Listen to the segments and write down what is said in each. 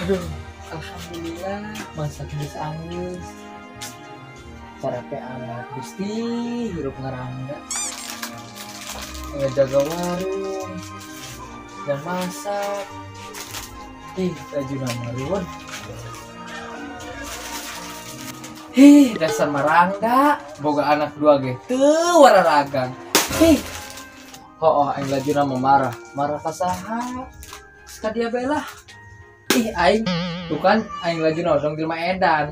Aduh, alhamdulillah masak geus angus. Sarape amat Gusti hirup ngarangga. Ngejaga warung dan masak. Baju nama ruwet. Dasar marangga, boga anak dua ge teu wararagang. Aing lajuna marah ka saha? Ka dia belah. Aing tuh kan aing lagi nodong di rumah edan.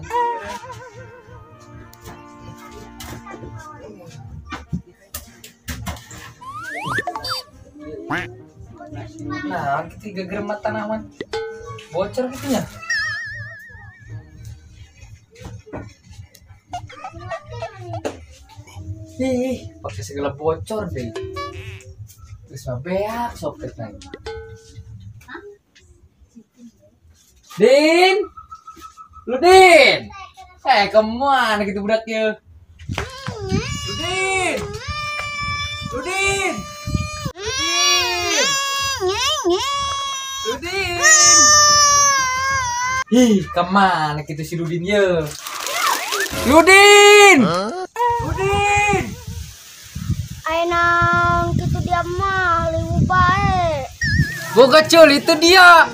Nah, kita geremat tanaman bocor gitu ya. Pakai segala bocor deh. Terus beak sopet lagi. Din, lu Din, kemana gitu budaknya? Din, lu Din, lu Din, kemana gitu si Ludin ya? Ludin, Ludin, ayo nang itu dia mah lebih baik. Boga cul itu dia.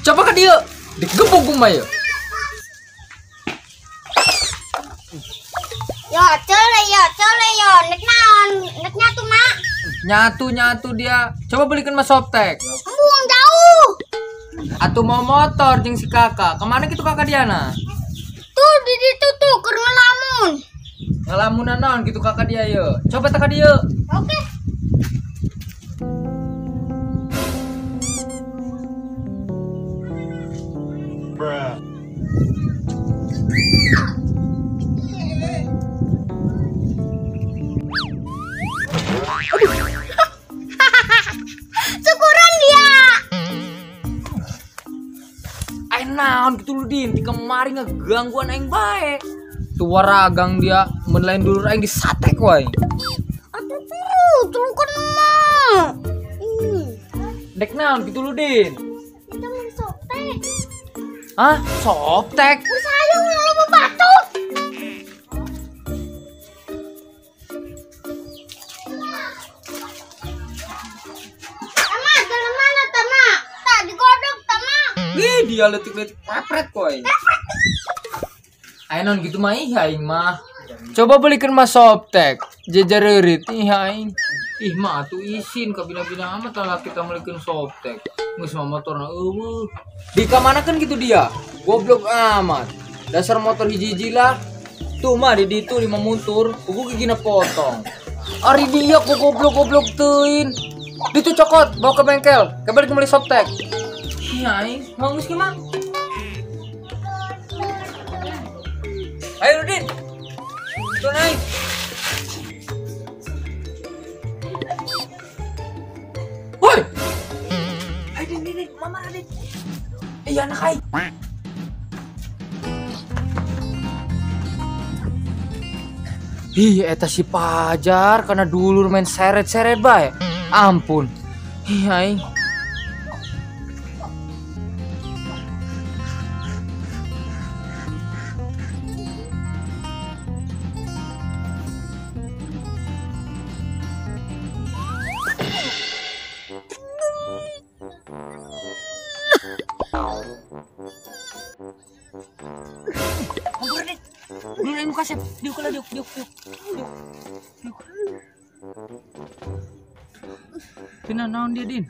Coba ke dia, digebuk gumai ya. Yo, nek naon, nek nyatu mak. Nyatu dia. Coba belikan mas Softtek. Buang jauh. Atau mau motor jeung si kakak. Kemana gitu kakak Diana? Tuh di situ tuh keur ngelamun. Ngelamunan naon gitu kakak dia ya. Coba teka dia. Oke. Syukuran dia. Naon gitu Ludin, di kemari ngegangguan aing bae. Tuh waragang dia menelain dulu aing disatek wae. Atuh tuh, tulukan mah. Dek naon gitu Ludin? Kita mau Softtek. Hah? Softtek? Sayang lu mau batuk. Dia letik-letik mepret koy. Ayo non gitu mah aing mah. Coba belikan mas Softtek. Jejareureut aing. Mah atuh isin ka bina-bina amat lah kita belikan Softtek. Geus mah motorna eueuh. Di kamanakeun gitu dia? Goblok amat. Dasar motor hiji-hiji lah. Tuh mah di ditu 5 muntur, kuku gigina potong. Ari dia kok goblok-goblok teuin. Ditu cokot bawa ke bengkel. Kembali beli Softtek. Aing mau geus gimana? Ayo Udin. Tuh naik. Woi. Ayo Din, mama Adin. Anak aing. Eta si Pajar karena dulu main seret-seret bae. Ampun. Aing. Kasep, diuk. Pina naon dia Din?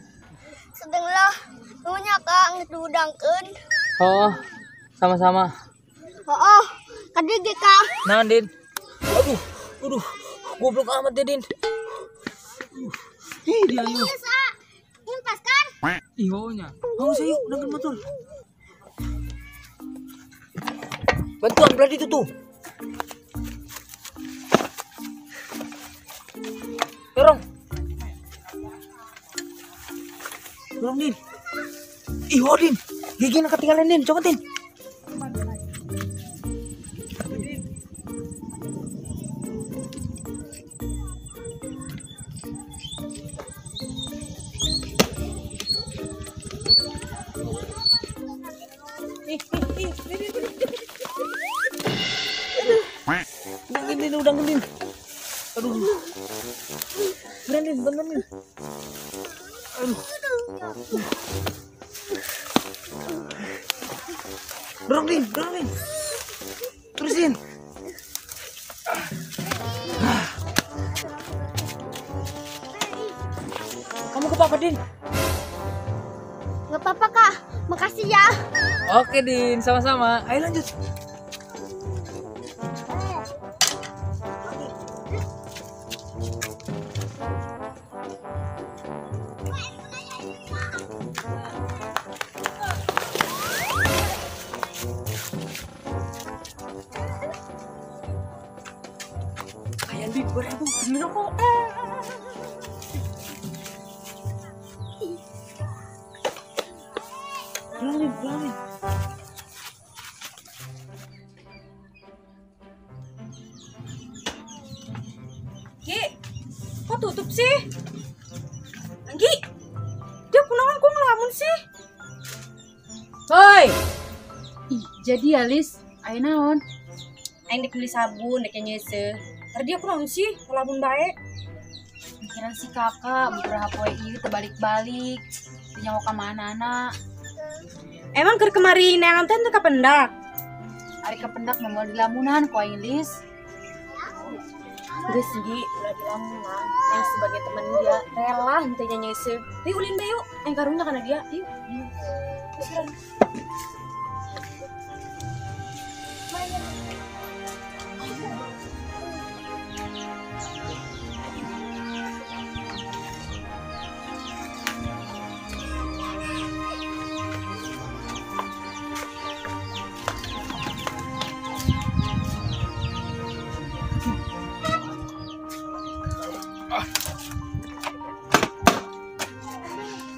Sedeng lah, nunya kang ngedudangkeun. Oh, Sama-sama. Oh, tadi Kak. Nah, Din. Aduh, goblok amat deh, Din. Dia yuk. Bisa. Impas kan? Ihonya. Mau saya yuk, nangkan motor. Bantuan belah itu tuh. Dorong. Dorong, Din. Iho, Din. Gigi nak ketinggalan, Din. Coba, Din. Udah gini. Aduh. Benerin. Aduh. Dorong, Din. Terusin. Kamu ke papa, Din? Nggak apa-apa Kak. Makasih ya. Oke, Din. Sama-sama. Ayo lanjut. Ayan, Din. 2.000. Beli rokok. Berani. Gi, kok tutup sih? Gi, dia kunaon kok ngelamun sih? Hoi. Ih, jadi Alis, ayo naon? Aing dek beli sabun, dek nyese. Karena dia kunaon sih, ngelamun bae. Pikiran si kakak, beberapa poe ieu terbalik-balik. Nyawa ka mana anak? Emang keur kemari neangan teh teu kapendak? Ari kapendak mah moal dilamunan ku aing Lis. Geus Gi, ulah dilamunan. Aing sebagai teman dia rela henteu nyese. Yuk ulin bae yuk, aing karunya kana dia. Yuk. Terus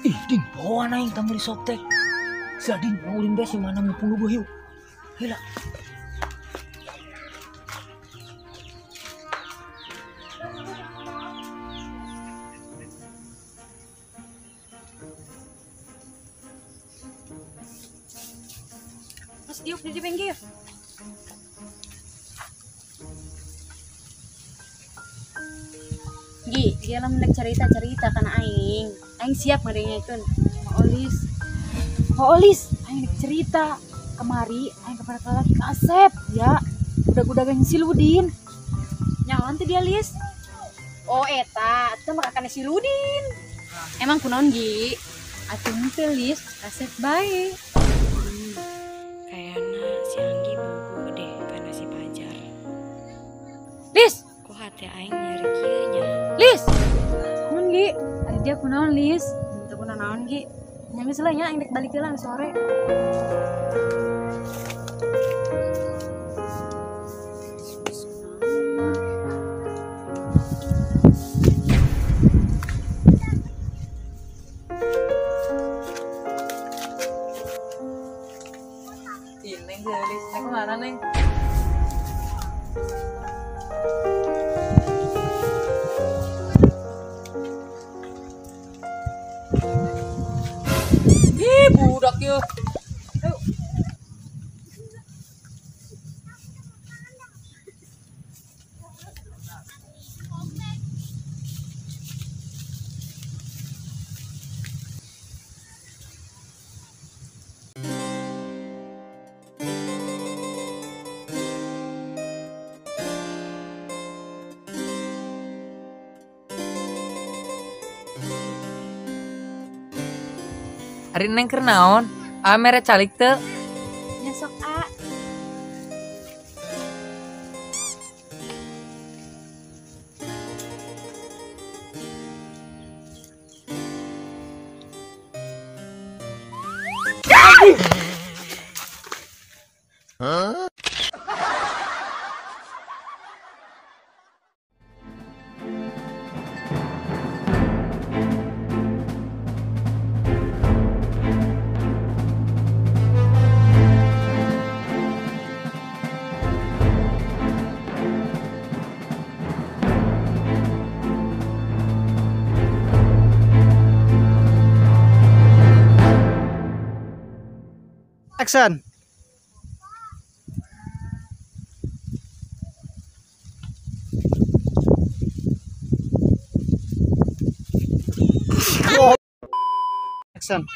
Ih, Din, bawa naik tamu di softtek. Sadin, mau ulin besi mana mau puluh gue yuk. Hela. Mas diuk di pinggir. Gi, dia lah mendak cerita karena aing siap ngadengkeun. Olis, aing dek cerita. Kemari aing kepada laki Asep, ya. Udah geng Siludin. Nyawan teh dia Lis. Oh eta, eta mah kakakna Siludin. Emang kunaon Gi? Atuh teh Lis, Asep bae. Kayaknya si Anggi bobo deh karena si Pajar. Lis, Kok hati aing nyari kieu nya? Lis. Naon Gi? Ari dia kunaon Lis? Teu kunaon Gi? Nya geus lah nya aing dek balik heula sore. Neng Lis, neng kemana neng? Ih, budak yuk. Ari neng keur naon? Mere calik teu? Ya sok A. Action. Action.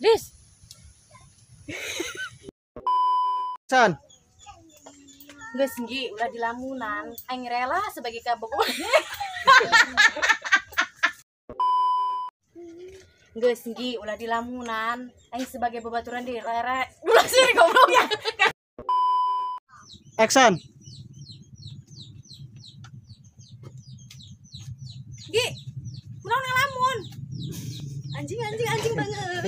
Lis, Action. geus enggi ulah di lamunan, aing rela sebagai kaboko. Geus enggi ulah di lamunan, aing sebagai babaturan di rere. Ulah sih goblok ya. Action. Gi, kunaon ngalamun? Anjing banget. Anjing banget.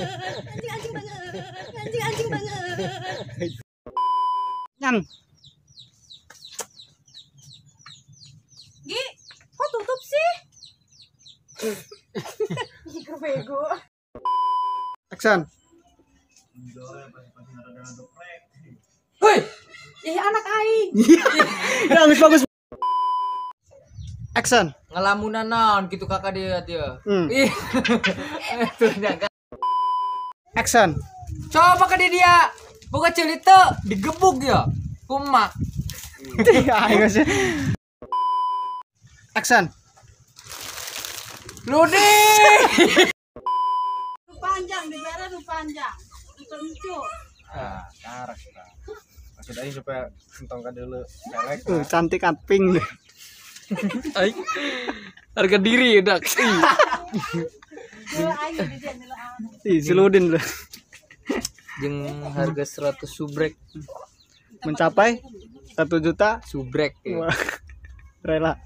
Nyang. Gi, kok tutup sih? Ih, bego. Action. Hei, Ih, anak aing. Bagus. Action. ngelamunan naon gitu kakak dia. Hmm. Ih. Tuh nyangka. Action. Coba ke dia. Buka cerita digebuk ya. Kumak. Ayo sih. Action. Ludi. Panjang, di merah lu panjang. Itu lucu. Karak lah. Maksud aing supaya entongkan dulu celek. Cantik kan pink deh. Aing harga diri udah. Seludin loh. Jeung harga 100 subrek. Mencapai 1 juta. Subrek ya. Wah, rela.